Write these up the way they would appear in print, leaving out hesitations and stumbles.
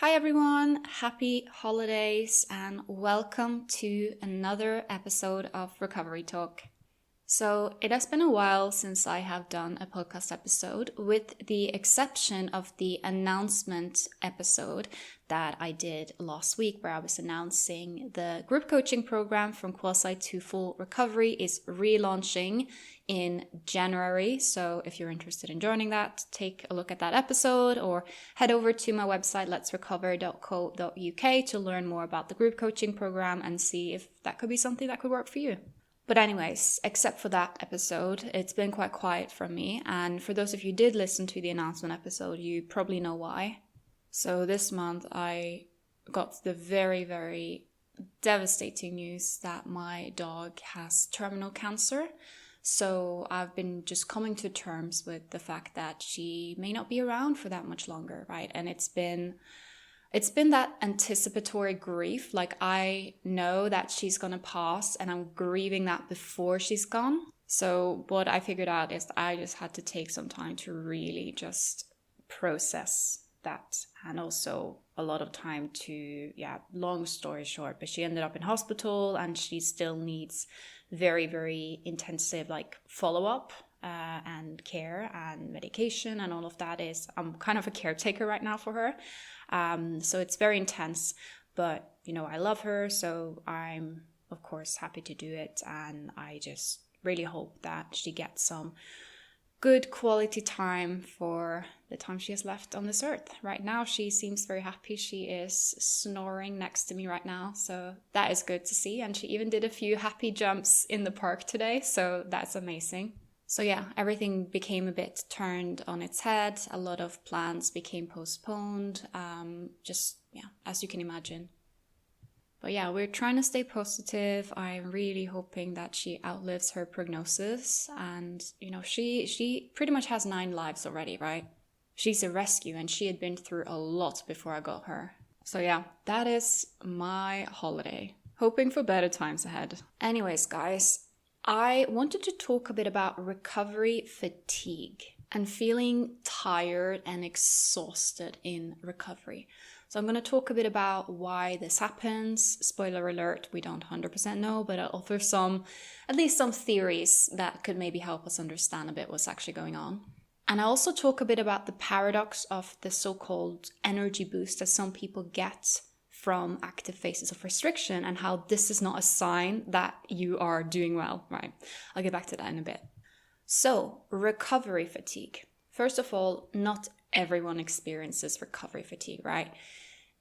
Hi everyone, happy holidays and welcome to another episode of Recovery Talk. So it has been a while since I have done a podcast episode, with the exception of the announcement episode that I did last week, where I was announcing the group coaching program From Quasi to Full Recovery is relaunching in January. So if you're interested in joining that, take a look at that episode or head over to my website letsrecover.co.uk to learn more about the group coaching program and see if that could be something that could work for you. But anyways, except for that episode, it's been quite quiet from me. And for those of you who did listen to the announcement episode, you probably know why. So this month I got the very, very devastating news that my dog has terminal cancer. So I've been just coming to terms with the fact that she may not be around for that much longer, right? And it's been that anticipatory grief. Like, I know that she's gonna pass and I'm grieving that before she's gone. So what I figured out is I just had to take some time to really just process that, and also a lot of time to, long story short, but she ended up in hospital and she still needs very, very intensive follow-up and care and medication and all of that. I'm kind of a caretaker right now for her. So it's very intense, but I love her, so I'm of course happy to do it, and I just really hope that she gets some good quality time for the time she has left on this earth. Right now she seems very happy. She is snoring next to me right now, so that is good to see, and she even did a few happy jumps in the park today, so that's amazing. So everything became a bit turned on its head. A lot of plans became postponed, as you can imagine. But we're trying to stay positive. I'm really hoping that she outlives her prognosis. And, she pretty much has 9 lives already, right? She's a rescue and she had been through a lot before I got her. So that is my holiday. Hoping for better times ahead. Anyways, guys, I wanted to talk a bit about recovery fatigue and feeling tired and exhausted in recovery. So I'm going to talk a bit about why this happens. Spoiler alert, we don't 100% know, but I'll offer at least some theories that could maybe help us understand a bit what's actually going on. And I also talk a bit about the paradox of the so-called energy boost that some people get from active phases of restriction, and how this is not a sign that you are doing well, right? I'll get back to that in a bit. So, recovery fatigue. First of all, not everyone experiences recovery fatigue, right?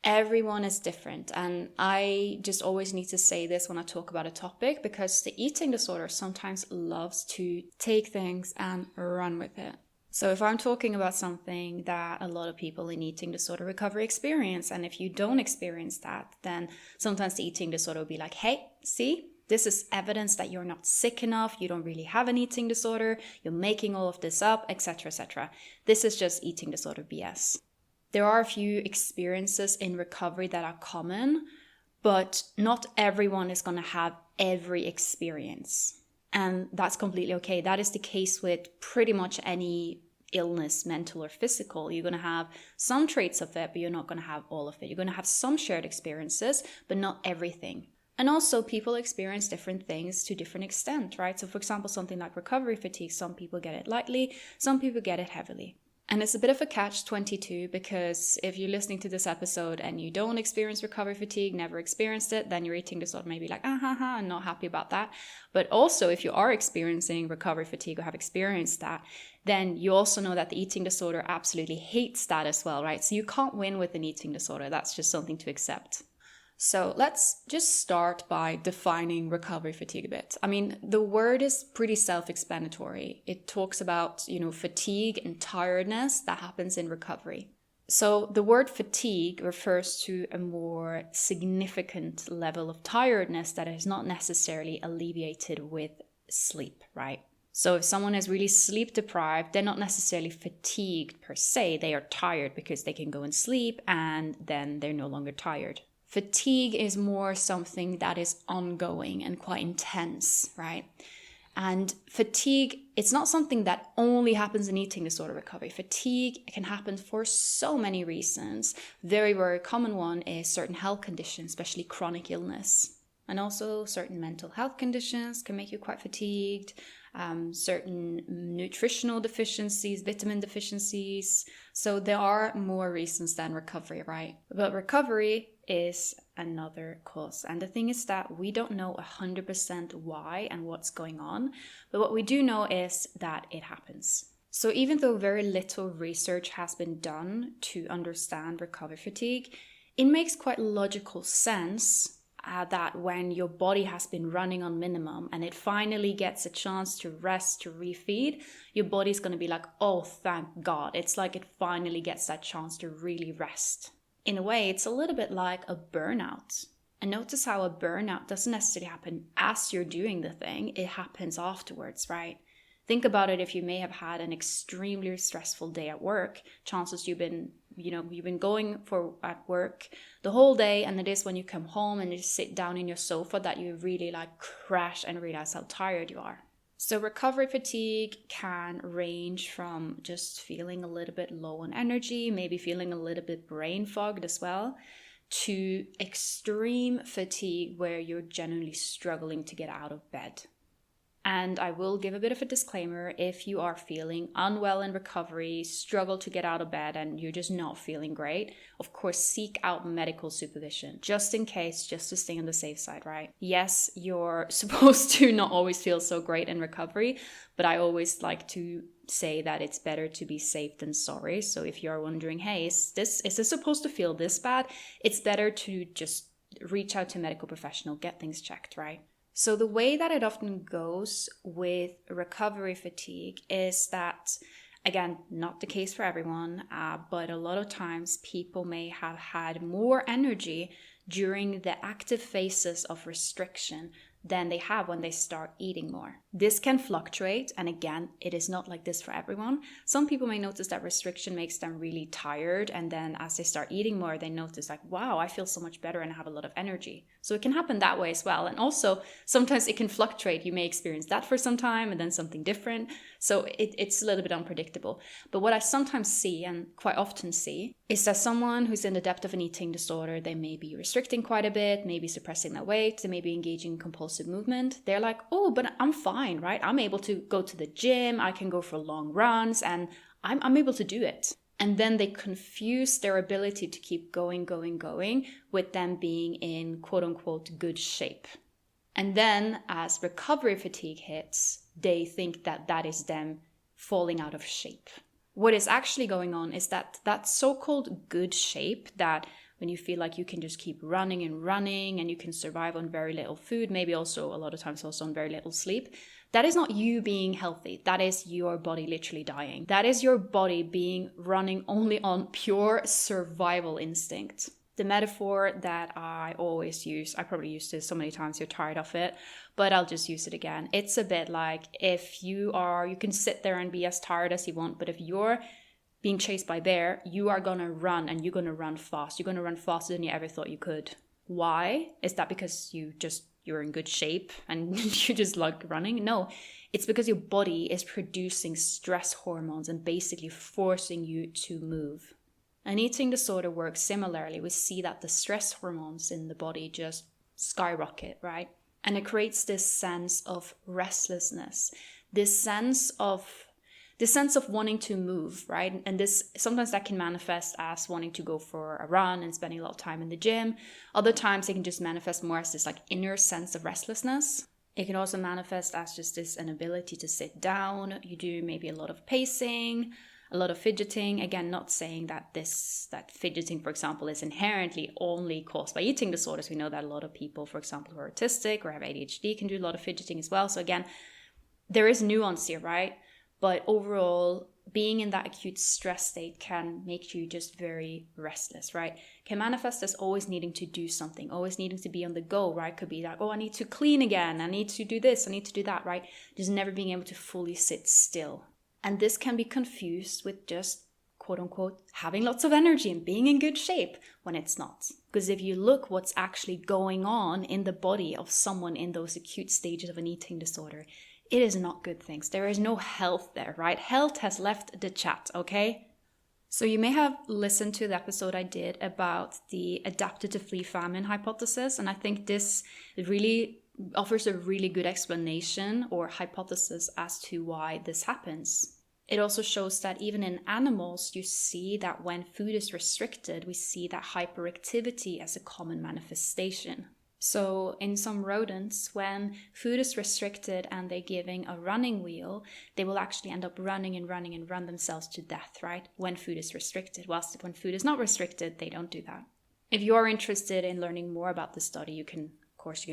Everyone is different, and I just always need to say this when I talk about a topic, because the eating disorder sometimes loves to take things and run with it. So if I'm talking about something that a lot of people in eating disorder recovery experience, and if you don't experience that, then sometimes the eating disorder will be like, hey, see, this is evidence that you're not sick enough, you don't really have an eating disorder, you're making all of this up, etc., etc. This is just eating disorder BS. There are a few experiences in recovery that are common, but not everyone is going to have every experience. And that's completely okay. That is the case with pretty much any illness, mental or physical. You're going to have some traits of it, but you're not going to have all of it. You're going to have some shared experiences, but not everything. And also, people experience different things to different extent, right? So for example, something like recovery fatigue, some people get it lightly, some people get it heavily. And it's a bit of a catch-22, because if you're listening to this episode and you don't experience recovery fatigue, never experienced it, then your eating disorder may be like, I'm not happy about that. But also, if you are experiencing recovery fatigue or have experienced that, then you also know that the eating disorder absolutely hates that as well, right? So you can't win with an eating disorder. That's just something to accept. So let's just start by defining recovery fatigue a bit. I mean, the word is pretty self-explanatory. It talks about, fatigue and tiredness that happens in recovery. So the word fatigue refers to a more significant level of tiredness that is not necessarily alleviated with sleep, right? So if someone is really sleep deprived, they're not necessarily fatigued per se. They are tired because they can go and sleep and then they're no longer tired. Fatigue is more something that is ongoing and quite intense, right? And fatigue, it's not something that only happens in eating disorder recovery. Fatigue can happen for so many reasons. Very, very common one is certain health conditions, especially chronic illness. And also certain mental health conditions can make you quite fatigued. Certain nutritional deficiencies, vitamin deficiencies. So there are more reasons than recovery, right? But recovery is another cause. And the thing is that we don't know 100% why and what's going on. But what we do know is that it happens. So even though very little research has been done to understand recovery fatigue, it makes quite logical sense that when your body has been running on minimum and it finally gets a chance to rest, to refeed, your body's going to be like, oh, thank God. It's like it finally gets that chance to really rest. In a way, it's a little bit like a burnout. And notice how a burnout doesn't necessarily happen as you're doing the thing, it happens afterwards, right? Think about it. If you may have had an extremely stressful day at work, chances you've been going at work the whole day, and it is when you come home and you sit down in your sofa that you really like crash and realize how tired you are. So recovery fatigue can range from just feeling a little bit low on energy, maybe feeling a little bit brain fogged as well, to extreme fatigue where you're genuinely struggling to get out of bed. And I will give a bit of a disclaimer: if you are feeling unwell in recovery, struggle to get out of bed, and you're just not feeling great, of course, seek out medical supervision, just in case, just to stay on the safe side, right? Yes, you're supposed to not always feel so great in recovery, but I always like to say that it's better to be safe than sorry. So if you're wondering, hey, is this supposed to feel this bad? It's better to just reach out to a medical professional, get things checked, right? So the way that it often goes with recovery fatigue is that, again, not the case for everyone, but a lot of times people may have had more energy during the active phases of restriction than they have when they start eating more. This can fluctuate, and again, it is not like this for everyone. Some people may notice that restriction makes them really tired, and then as they start eating more, they notice like, wow, I feel so much better and I have a lot of energy. So it can happen that way as well. And also, sometimes it can fluctuate. You may experience that for some time and then something different. So it's a little bit unpredictable. But what I sometimes see, and quite often see, is that someone who's in the depth of an eating disorder, they may be restricting quite a bit, maybe suppressing their weight, they may be engaging in compulsive movement. They're like, oh, but I'm fine, right? I'm able to go to the gym, I can go for long runs, and I'm able to do it. And then they confuse their ability to keep going with them being in quote unquote good shape. And then as recovery fatigue hits, they think that that is them falling out of shape. What is actually going on is that so-called good shape, that when you feel like you can just keep running and you can survive on very little food, maybe also a lot of times also on very little sleep, that is not you being healthy. That is your body literally dying. That is your body running only on pure survival instinct. The metaphor that I always use, I probably used this so many times you're tired of it, but I'll just use it again. It's a bit like if you can sit there and be as tired as you want, but if you're being chased by a bear, you are going to run, and you're going to run fast. You're going to run faster than you ever thought you could. Why? Is that because you're in good shape and you just like running? No, it's because your body is producing stress hormones and basically forcing you to move. An eating disorder works similarly. We see that the stress hormones in the body just skyrocket, right? And it creates this sense of restlessness, this sense of wanting to move, right? And this sometimes that can manifest as wanting to go for a run and spending a lot of time in the gym. Other times it can just manifest more as this like inner sense of restlessness. It can also manifest as just this inability to sit down. You do maybe a lot of pacing, a lot of fidgeting. Again, not saying that fidgeting, for example, is inherently only caused by eating disorders. We know that a lot of people, for example, who are autistic or have ADHD can do a lot of fidgeting as well. So again, there is nuance here, right? But overall, being in that acute stress state can make you just very restless, right? Can manifest as always needing to do something, always needing to be on the go, right? Could be like, oh, I need to clean again. I need to do this. I need to do that, right? Just never being able to fully sit still. And this can be confused with just, quote unquote, having lots of energy and being in good shape when it's not. Because if you look what's actually going on in the body of someone in those acute stages of an eating disorder, it is not good things. There is no health there, right? Health has left the chat, okay? So you may have listened to the episode I did about the adapted to flee famine hypothesis, and I think this really offers a really good explanation or hypothesis as to why this happens. It also shows that even in animals, you see that when food is restricted, we see that hyperactivity as a common manifestation. So in some rodents, when food is restricted and they're giving a running wheel, they will actually end up running and running and run themselves to death, right? When food is restricted. Whilst when food is not restricted, they don't do that. If you are interested in learning more about this study, you can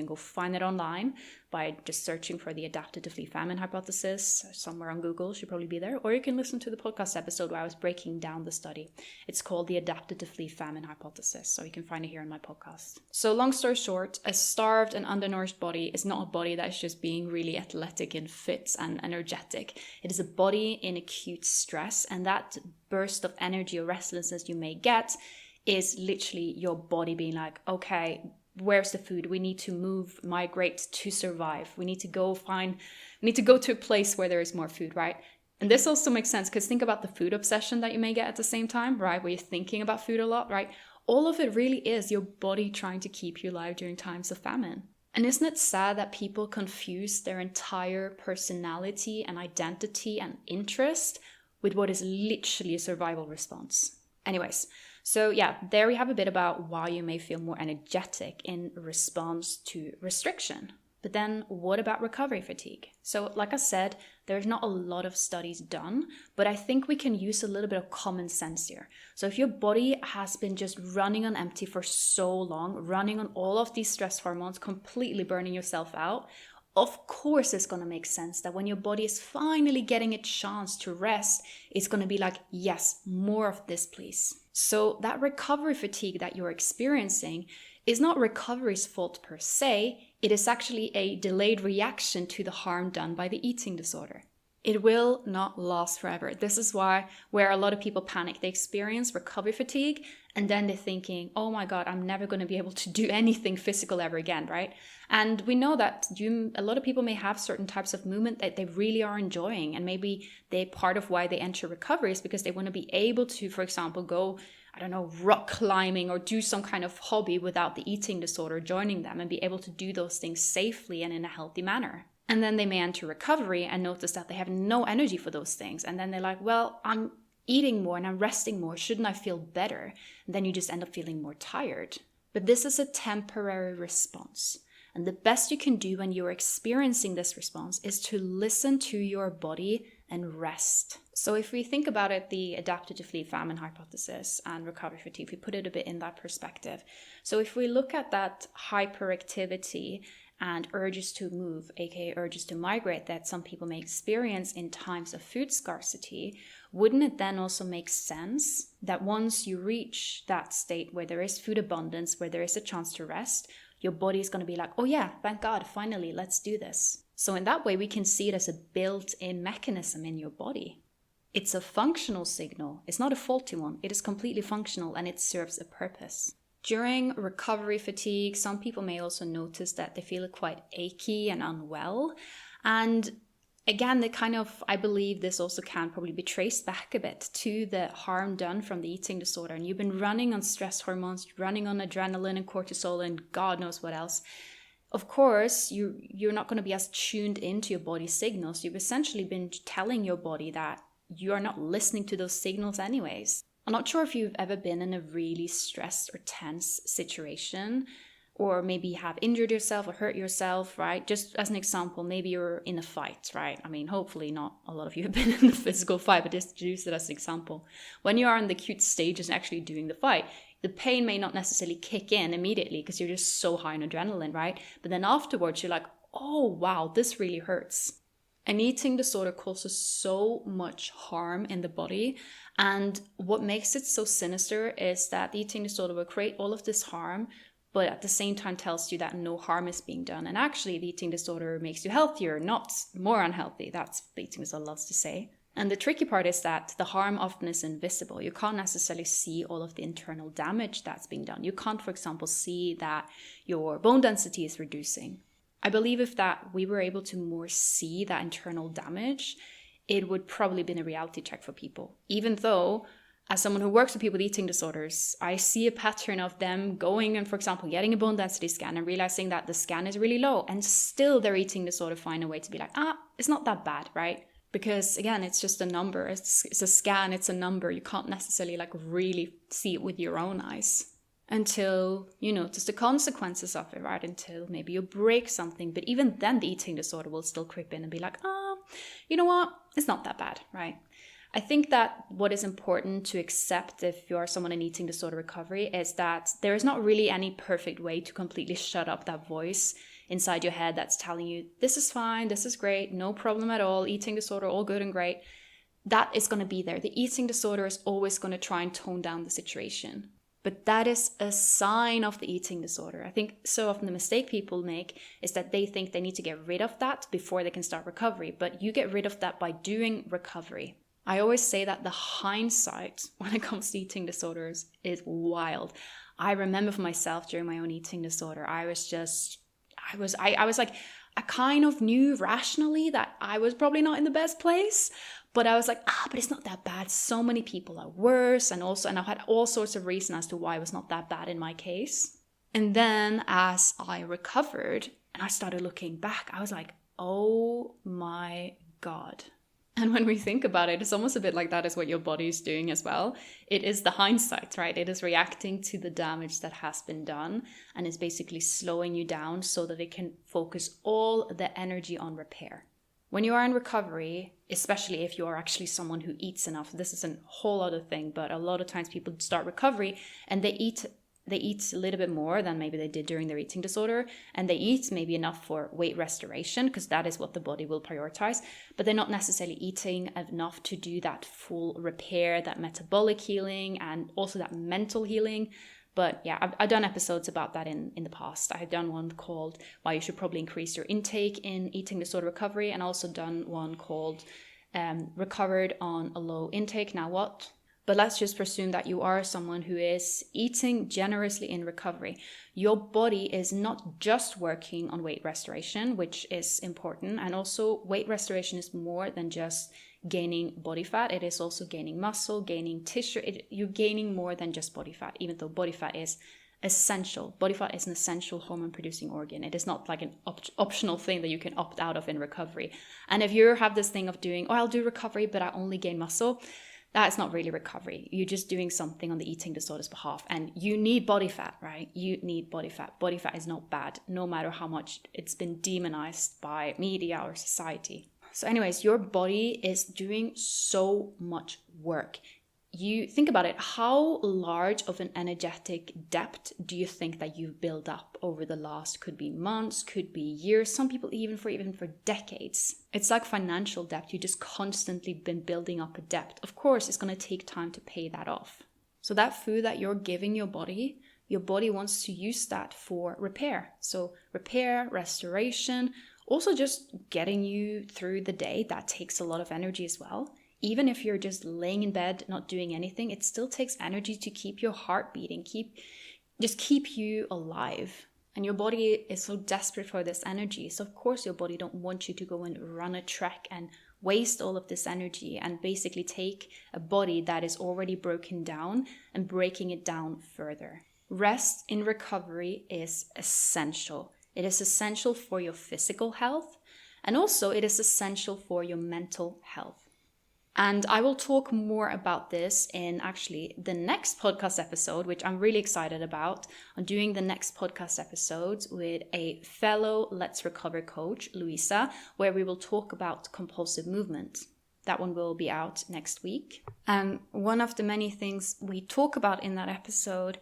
go find it online by just searching for the adapted to flee famine hypothesis somewhere on Google, should probably be there. Or you can listen to the podcast episode where I was breaking down the study. It's called the adapted to flee famine hypothesis, so you can find it here on my podcast. So long story short, a starved and undernourished body is not a body that is just being really athletic and fit and energetic. It is a body in acute stress, and that burst of energy or restlessness you may get is literally your body being like, okay, where's the food? We need to move, migrate to survive. We need to go to a place where there is more food, right? And this also makes sense because think about the food obsession that you may get at the same time, right? Where you're thinking about food a lot, right? All of it really is your body trying to keep you alive during times of famine. And isn't it sad that people confuse their entire personality and identity and interest with what is literally a survival response? Anyways, so yeah, there we have a bit about why you may feel more energetic in response to restriction. But then what about recovery fatigue? So like I said, there's not a lot of studies done, but I think we can use a little bit of common sense here. So if your body has been just running on empty for so long, running on all of these stress hormones, completely burning yourself out, of course it's going to make sense that when your body is finally getting a chance to rest, it's going to be like, yes, more of this, please. So that recovery fatigue that you're experiencing is not recovery's fault per se. It is actually a delayed reaction to the harm done by the eating disorder. It will not last forever. This is where a lot of people panic. They experience recovery fatigue and then they're thinking, oh my God, I'm never going to be able to do anything physical ever again, right? And we know that a lot of people may have certain types of movement that they really are enjoying. And maybe part of why they enter recovery is because they want to be able to, for example, go, I don't know, rock climbing or do some kind of hobby without the eating disorder joining them and be able to do those things safely and in a healthy manner. And then they may enter recovery and notice that they have no energy for those things. And then they're like, well, I'm eating more and I'm resting more. Shouldn't I feel better? And then you just end up feeling more tired. But this is a temporary response. And the best you can do when you're experiencing this response is to listen to your body and rest. So if we think about it, the adapted to flee famine hypothesis and recovery fatigue, we put it a bit in that perspective. So if we look at that hyperactivity and urges to move, aka urges to migrate, that some people may experience in times of food scarcity, wouldn't it then also make sense that once you reach that state where there is food abundance, where there is a chance to rest, your body is going to be like, oh yeah, thank God, finally, let's do this. So in that way, we can see it as a built-in mechanism in your body. It's a functional signal. It's not a faulty one. It is completely functional and it serves a purpose. During recovery fatigue, some people may also notice that they feel quite achy and unwell. And again, I believe this also can probably be traced back a bit to the harm done from the eating disorder. And you've been running on stress hormones, running on adrenaline and cortisol and God knows what else. Of course, you're not going to be as tuned into your body's signals. You've essentially been telling your body that you are not listening to those signals anyways. I'm not sure if you've ever been in a really stressed or tense situation, or maybe you have injured yourself or hurt yourself, right? Just as an example, maybe you're in a fight, right? I mean, hopefully not a lot of you have been in a physical fight, but just use it as an example. When you are in the acute stages and actually doing the fight, the pain may not necessarily kick in immediately because you're just so high on adrenaline, right? But then afterwards, you're like, oh, wow, this really hurts. An eating disorder causes so much harm in the body. And what makes it so sinister is that the eating disorder will create all of this harm, but at the same time tells you that no harm is being done. And actually, the eating disorder makes you healthier, not more unhealthy. That's what the eating disorder loves to say. And the tricky part is that the harm often is invisible. You can't necessarily see all of the internal damage that's being done. You can't, for example, see that your bone density is reducing. I believe if that we were able to more see that internal damage, it would probably been a reality check for people. Even though, as someone who works with people with eating disorders, I see a pattern of them going and, for example, getting a bone density scan and realizing that the scan is really low, and still their eating disorder find a way to be like, it's not that bad, right? Because again, it's just a number. It's a scan, it's a number. You can't necessarily like really see it with your own eyes until you notice the consequences of it, right? Until maybe you break something. But even then, the eating disorder will still creep in and be like, you know what? It's not that bad, right? I think that what is important to accept if you're someone in eating disorder recovery is that there is not really any perfect way to completely shut up that voice inside your head that's telling you, this is fine, this is great, no problem at all, eating disorder, all good and great. That is going to be there. The eating disorder is always going to try and tone down the situation. But that is a sign of the eating disorder. I think so often the mistake people make is that they think they need to get rid of that before they can start recovery. But you get rid of that by doing recovery. I always say that the hindsight when it comes to eating disorders is wild. I remember for myself during my own eating disorder, I was like, I kind of knew rationally that I was probably not in the best place. But I was like, but it's not that bad. So many people are worse. And I had all sorts of reasons as to why it was not that bad in my case. And then as I recovered and I started looking back, I was like, oh my God. And when we think about it, it's almost a bit like that is what your body is doing as well. It is the hindsight, right? It is reacting to the damage that has been done and is basically slowing you down so that it can focus all the energy on repair. When you are in recovery, especially if you are actually someone who eats enough, this is a whole other thing, but a lot of times people start recovery and they eat a little bit more than maybe they did during their eating disorder, and they eat maybe enough for weight restoration because that is what the body will prioritize, but they're not necessarily eating enough to do that full repair, that metabolic healing, and also that mental healing. But yeah, I've done episodes about that in the past. I've done one called Why You Should Probably Increase Your Intake in Eating Disorder Recovery, and also done one called Recovered on a Low Intake, Now What? But let's just presume that you are someone who is eating generously in recovery. Your body is not just working on weight restoration, which is important. And also weight restoration is more than just gaining body fat. It is also gaining muscle, gaining tissue. You're gaining more than just body fat, even though body fat is essential. Body fat is an essential hormone producing organ. It is not like an optional thing that you can opt out of in recovery. And if you have this thing of doing, I'll do recovery, but I only gain muscle, that's not really recovery. You're just doing something on the eating disorder's behalf. And you need body fat, right? You need body fat. Body fat is not bad, no matter how much it's been demonized by media or society. So anyways, your body is doing so much work. You think about it, how large of an energetic debt do you think that you've built up over the last, could be months, could be years, some people even for decades. It's like financial debt. You just constantly been building up a debt. Of course, it's going to take time to pay that off. So that food that you're giving your body wants to use that for repair. So repair, restoration, also just getting you through the day. That takes a lot of energy as well. Even if you're just laying in bed, not doing anything, it still takes energy to keep your heart beating, keep you alive. And your body is so desperate for this energy. So of course your body don't want you to go and run a trek and waste all of this energy and basically take a body that is already broken down and breaking it down further. Rest in recovery is essential. It is essential for your physical health, and also it is essential for your mental health. And I will talk more about this in actually the next podcast episode, which I'm really excited about. I'm doing the next podcast episode with a fellow Let's Recover coach, Louisa, where we will talk about compulsive movement. That one will be out next week. And one of the many things we talk about in that episode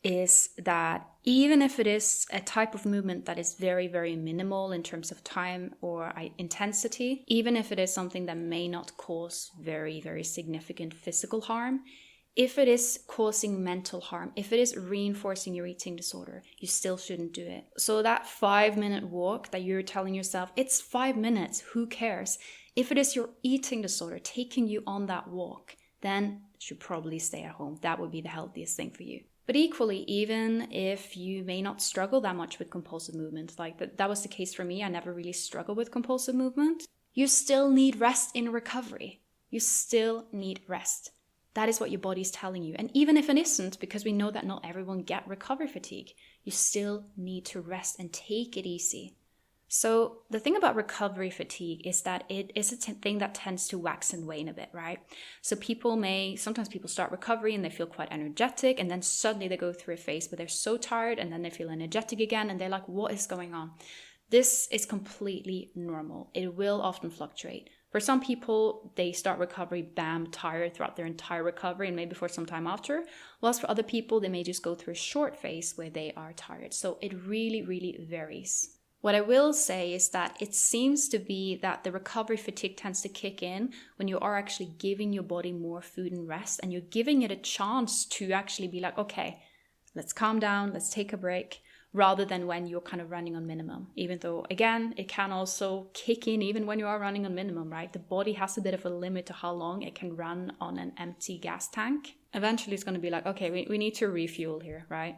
is that even if it is a type of movement that is very, very minimal in terms of time or intensity, even if it is something that may not cause very, very significant physical harm, if it is causing mental harm, if it is reinforcing your eating disorder, you still shouldn't do it. So that 5-minute walk that you're telling yourself, it's 5 minutes, who cares? If it is your eating disorder taking you on that walk, then you should probably stay at home. That would be the healthiest thing for you. But equally, even if you may not struggle that much with compulsive movement, like that was the case for me, I never really struggled with compulsive movement, you still need rest in recovery. You still need rest. That is what your body's telling you. And even if it isn't, because we know that not everyone get recovery fatigue, you still need to rest and take it easy. So the thing about recovery fatigue is that it is a thing that tends to wax and wane a bit, right? So sometimes people start recovery and they feel quite energetic, and then suddenly they go through a phase where they're so tired and then they feel energetic again and they're like, what is going on? This is completely normal. It will often fluctuate. For some people, they start recovery, bam, tired throughout their entire recovery and maybe for some time after. Whilst for other people, they may just go through a short phase where they are tired. So it really, really varies. What I will say is that it seems to be that the recovery fatigue tends to kick in when you are actually giving your body more food and rest, and you're giving it a chance to actually be like, okay, let's calm down, let's take a break, rather than when you're kind of running on minimum. Even though, again, it can also kick in even when you are running on minimum, right? The body has a bit of a limit to how long it can run on an empty gas tank. Eventually it's going to be like, okay, we need to refuel here, right?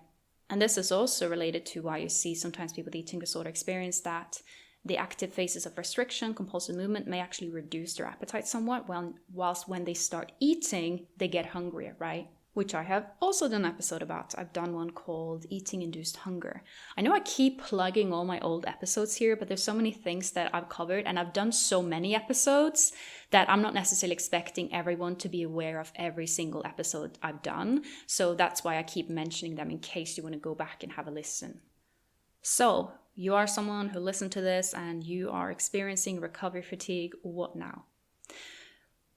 And this is also related to why you see sometimes people with eating disorder experience that the active phases of restriction, compulsive movement, may actually reduce their appetite somewhat, whilst when they start eating, they get hungrier, right? Which I have also done an episode about. I've done one called Eating-Induced Hunger. I know I keep plugging all my old episodes here, but there's so many things that I've covered, and I've done so many episodes that I'm not necessarily expecting everyone to be aware of every single episode I've done. So that's why I keep mentioning them in case you want to go back and have a listen. So you are someone who listened to this and you are experiencing recovery fatigue. What now?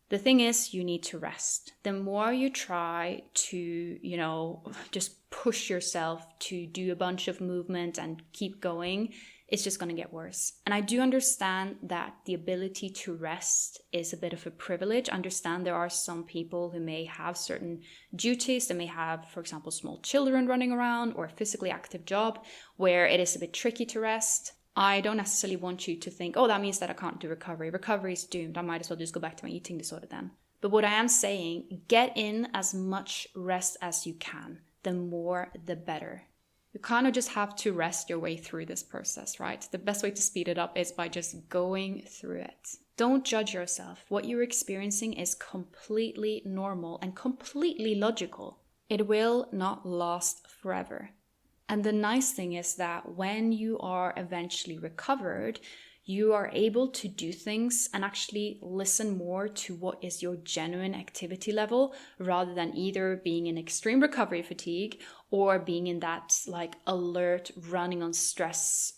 The thing is, you need to rest. The more you try to, just push yourself to do a bunch of movement and keep going, it's just going to get worse. And I do understand that the ability to rest is a bit of a privilege. I understand there are some people who may have certain duties. They may have, for example, small children running around or a physically active job where it is a bit tricky to rest. I don't necessarily want you to think, oh, that means that I can't do recovery. Recovery is doomed. I might as well just go back to my eating disorder then. But what I am saying, get in as much rest as you can. The more, the better. You kind of just have to rest your way through this process, right? The best way to speed it up is by just going through it. Don't judge yourself. What you're experiencing is completely normal and completely logical. It will not last forever. And the nice thing is that when you are eventually recovered, you are able to do things and actually listen more to what is your genuine activity level, rather than either being in extreme recovery fatigue or being in that like alert, running on stress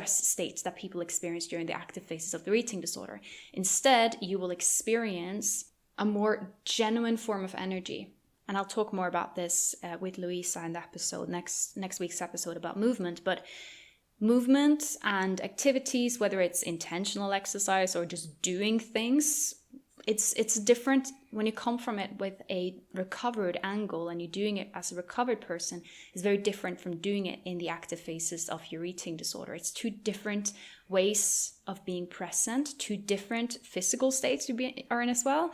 states that people experience during the active phases of their eating disorder. Instead, you will experience a more genuine form of energy. And I'll talk more about this with Louisa in the episode, next week's episode about movement. But movement and activities, whether it's intentional exercise or just doing things, it's different when you come from it with a recovered angle and you're doing it as a recovered person. It's very different from doing it in the active phases of your eating disorder. It's two different ways of being present, two different physical states you are in as well.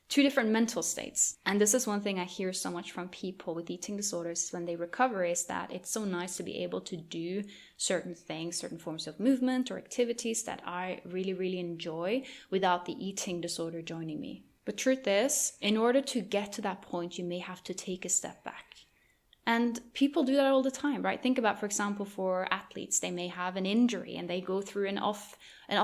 Two different mental states. And this is one thing I hear so much from people with eating disorders when they recover, is that it's so nice to be able to do certain things, certain forms of movement or activities that I really, really enjoy without the eating disorder joining me. But truth is, in order to get to that point, you may have to take a step back. And people do that all the time, right? Think about, for example, for athletes, they may have an injury and they go through an off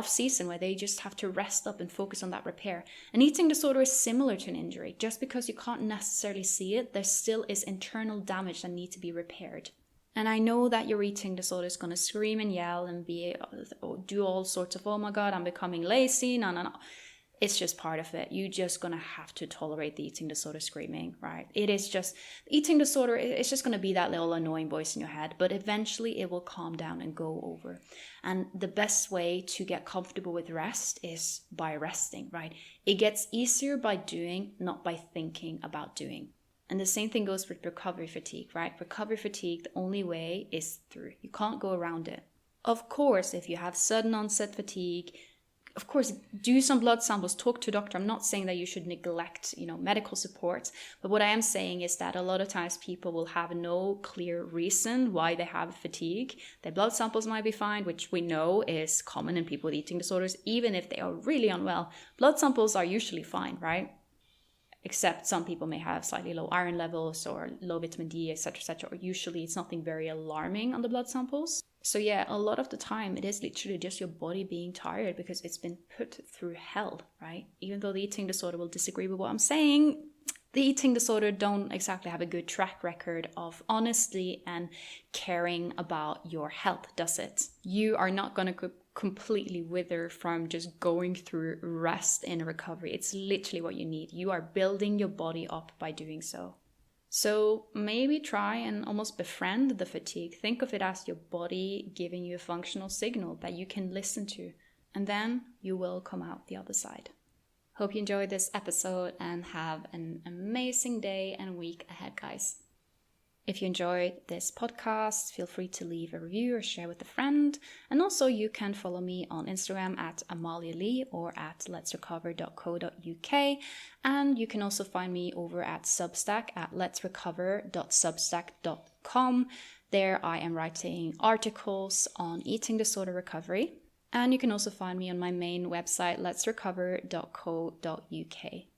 season where they just have to rest up and focus on that repair. An eating disorder is similar to an injury. Just because you can't necessarily see it, there still is internal damage that needs to be repaired. And I know that your eating disorder is going to scream and yell and do all sorts of, oh my God, I'm becoming lazy. No. It's just part of it. You're just going to have to tolerate the eating disorder screaming, right? It is just, eating disorder, it's just going to be that little annoying voice in your head, but eventually it will calm down and go over. And the best way to get comfortable with rest is by resting, right? It gets easier by doing, not by thinking about doing. And the same thing goes with recovery fatigue, right? Recovery fatigue, the only way is through. You can't go around it. Of course, if you have sudden onset fatigue, of course, do some blood samples, talk to a doctor. I'm not saying that you should neglect, medical support. But what I am saying is that a lot of times people will have no clear reason why they have fatigue. Their blood samples might be fine, which we know is common in people with eating disorders. Even if they are really unwell, blood samples are usually fine, right? Except some people may have slightly low iron levels or low vitamin D, etc., or usually it's nothing very alarming on the blood samples. So yeah, a lot of the time it is literally just your body being tired because it's been put through hell, right? Even though the eating disorder will disagree with what I'm saying, the eating disorder don't exactly have a good track record of honesty and caring about your health, does it? You are not going to completely wither from just going through rest in recovery. It's literally what you need. You are building your body up by doing so. So maybe try and almost befriend the fatigue. Think of it as your body giving you a functional signal that you can listen to, and then you will come out the other side. Hope you enjoyed this episode and have an amazing day and week ahead, guys. If you enjoyed this podcast, feel free to leave a review or share with a friend. And also you can follow me on Instagram at Amalia Lee or at letsrecover.co.uk. And you can also find me over at Substack at letsrecover.substack.com. There I am writing articles on eating disorder recovery. And you can also find me on my main website, letsrecover.co.uk.